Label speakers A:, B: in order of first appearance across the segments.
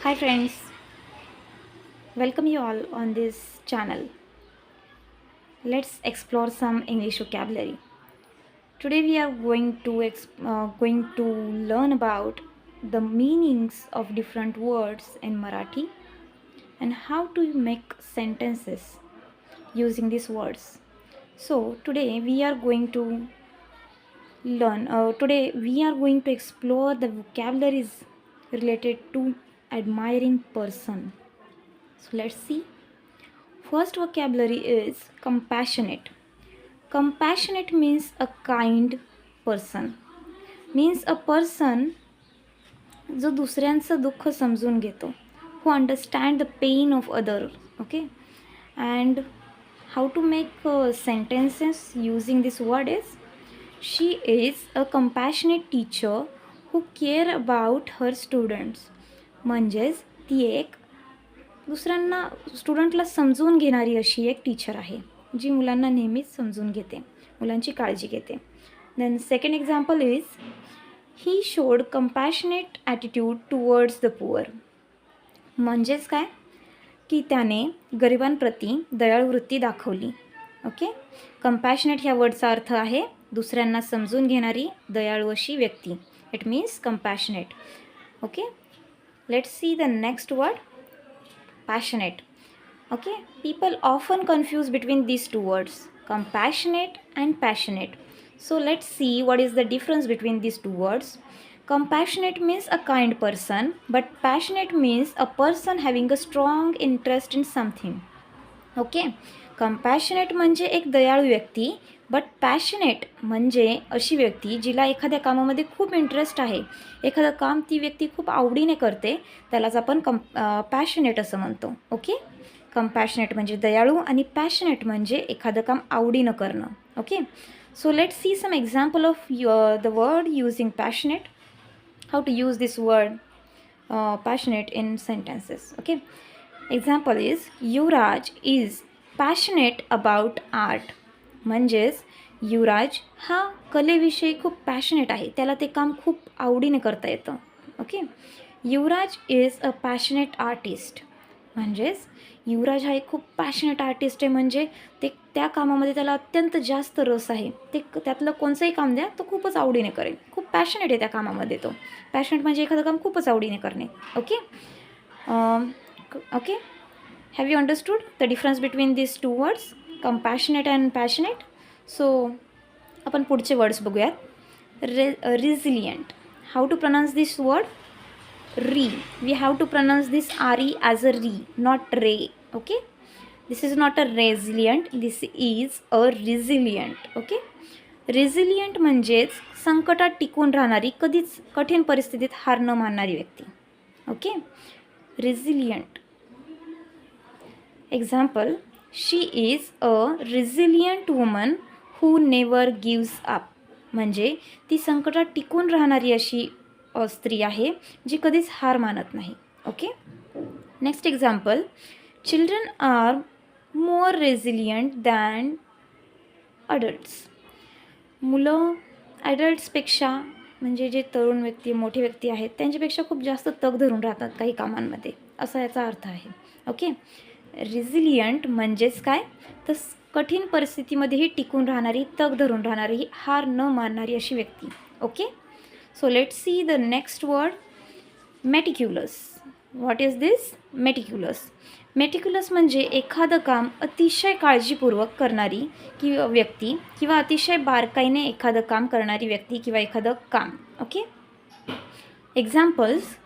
A: Hi friends, welcome you all on this channel. Let's explore some English vocabulary. Today we are going to learn about the meanings of different words in Marathi and how to make sentences using these words. So today we are going to explore the vocabularies related to admiring person. So let's see. First vocabulary is compassionate. Compassionate means a kind person. Means a person जो दुसऱ्यांचं दुःख समजून घेतो. Who understand the pain of other. Okay. And how to make sentences using this word is she is a compassionate teacher who care about her students. म्हणजेच ती एक दुसऱ्यांना स्टुडंटला समजून घेणारी अशी एक टीचर आहे जी मुलांना नेहमीच समजून घेते, मुलांची काळजी घेते. Then second example is he showed compassionate attitude towards the poor. म्हणजेच काय की त्याने गरिबांप्रती दयाळू वृत्ती दाखवली. ओके. कंपॅशनेट ह्या वर्डचा अर्थ आहे दुसऱ्यांना समजून घेणारी दयाळू अशी व्यक्ती. It means compassionate. Okay. Let's see the next word passionate. Okay, people often confuse between these two words, compassionate and passionate. So let's see what is the difference between these two words. Compassionate means a kind person, but passionate means a person having a strong interest in something. Okay, compassionate म्हणजे एक दयाळू व्यक्ती, but passionate म्हणजे अशी व्यक्ती जिला एखाद्या कामामध्ये खूप इंटरेस्ट आहे, एखादं काम ती व्यक्ती खूप आवडीने करते, त्यालाच आपण पॅशनेट असं म्हणतो. ओके. कंपॅशनेट म्हणजे दयाळू आणि पॅशनेट म्हणजे एखादं काम आवडीनं करणं. Okay. So let's see some example of the word using passionate. How to use this word passionate in sentences. Okay. Example is Yuvraj is passionate about art. म्हणजेच युवराज हा कलेविषयी खूप पॅशनेट आहे, त्याला ते काम खूप आवडीने करता येतं. Okay. Yuvraj is a passionate artist. म्हणजेच युवराज हा एक खूप पॅशनेट आर्टिस्ट आहे, म्हणजे ते त्या कामामध्ये त्याला अत्यंत जास्त रस आहे. ते त्यातलं कोणचंही काम द्या तो खूपच आवडीने करेल, खूप पॅशनेट आहे त्या कामामध्ये तो. पॅशनेट म्हणजे एखादं काम खूपच आवडीने करणे. Okay. Okay. Have you understood the difference between this two words, compassionate and passionate? So आपण पुढचे वर्ड्स बघूयात. Resilient. How to pronounce this word? Re. We have to pronounce this RE as a re, not re. Okay. This is not a resilient, this is a resilient. Okay. Resilient म्हणजेच संकटात टिकून राहणारी, कधीच कठीण परिस्थितीत हार न मानणारी व्यक्ती. Okay. Resilient. Example, she is a resilient woman who never gives up. म्हणजे ती संकटात टिकून राहणारी अशी स्त्री आहे जी कधीच हार मानत नाही. Okay. Next example, children are more resilient than adults. मुलं ॲडल्ट्सपेक्षा, म्हणजे जे तरुण व्यक्ती, मोठे व्यक्ती आहेत, त्यांच्यापेक्षा खूप जास्त तग धरून राहतात काही कामांमध्ये, असा याचा अर्थ आहे. ओके. रेझिलियंट म्हणजेच काय तर कठीण परिस्थितीमध्येही टिकून राहणारी, तग धरून राहणारी, हार न मानणारी अशी व्यक्ती. Okay. So let's see the next word, meticulous. What is this? Meticulous. Meticulous म्हणजे एखादं काम अतिशय काळजीपूर्वक करणारी किंवा व्यक्ती, किंवा अतिशय बारकाईने एखादं काम करणारी व्यक्ती किंवा एखादं काम. Okay. Examples,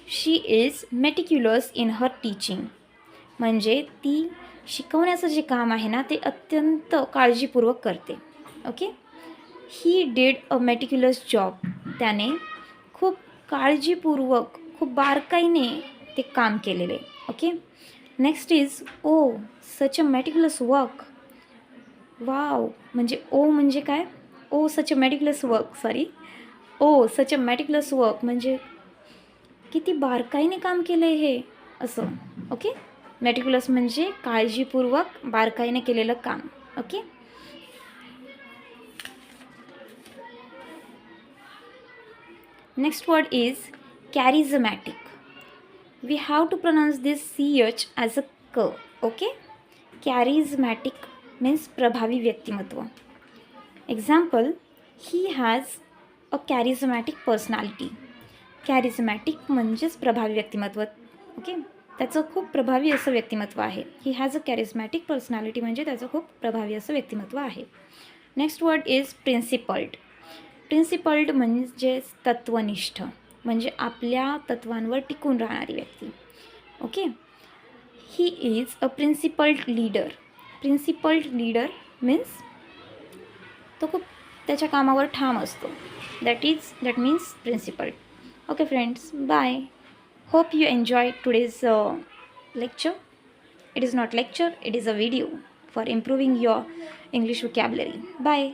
A: she is meticulous in her teaching. म्हणजे ती शिकवण्याचं जे काम आहे ना ते अत्यंत काळजीपूर्वक करते. Okay. He did a meticulous job. त्याने खूप काळजीपूर्वक, खूप बारकाईने ते काम केलेले. Okay. Next is oh such a meticulous work. Wow. म्हणजे ओ म्हणजे काय? Oh such a meticulous work, sorry, oh such a meticulous work म्हणजे किती बारकाईने काम केलं आहे हे, असं. ओके. मेटिक्युलस म्हणजे काळजीपूर्वक, बारकाईने केलेलं काम. Okay. Next word is charismatic. We have to pronounce this CH as a K. Okay? Charismatic means प्रभावी व्यक्तिमत्व. Example, he has a charismatic personality. Charismatic म्हणजेच प्रभावी व्यक्तिमत्व. ओके, त्याचं खूप प्रभावी असं व्यक्तिमत्व आहे. ही हॅज अ कॅरिझमॅटिक पर्सनॅलिटी म्हणजे त्याचं खूप प्रभावी असं व्यक्तिमत्व आहे. Next word is principled. Principled म्हणजेच तत्वनिष्ठ, म्हणजे आपल्या तत्वांवर टिकून राहणारी व्यक्ती. Okay, he is a principled leader. Principled leader means तो खूप त्याच्या कामावर ठाम असतो. That means principled. Okay friends, bye. Hope you enjoyed today's lecture. It is not lecture, it is a video for improving your English vocabulary. Bye.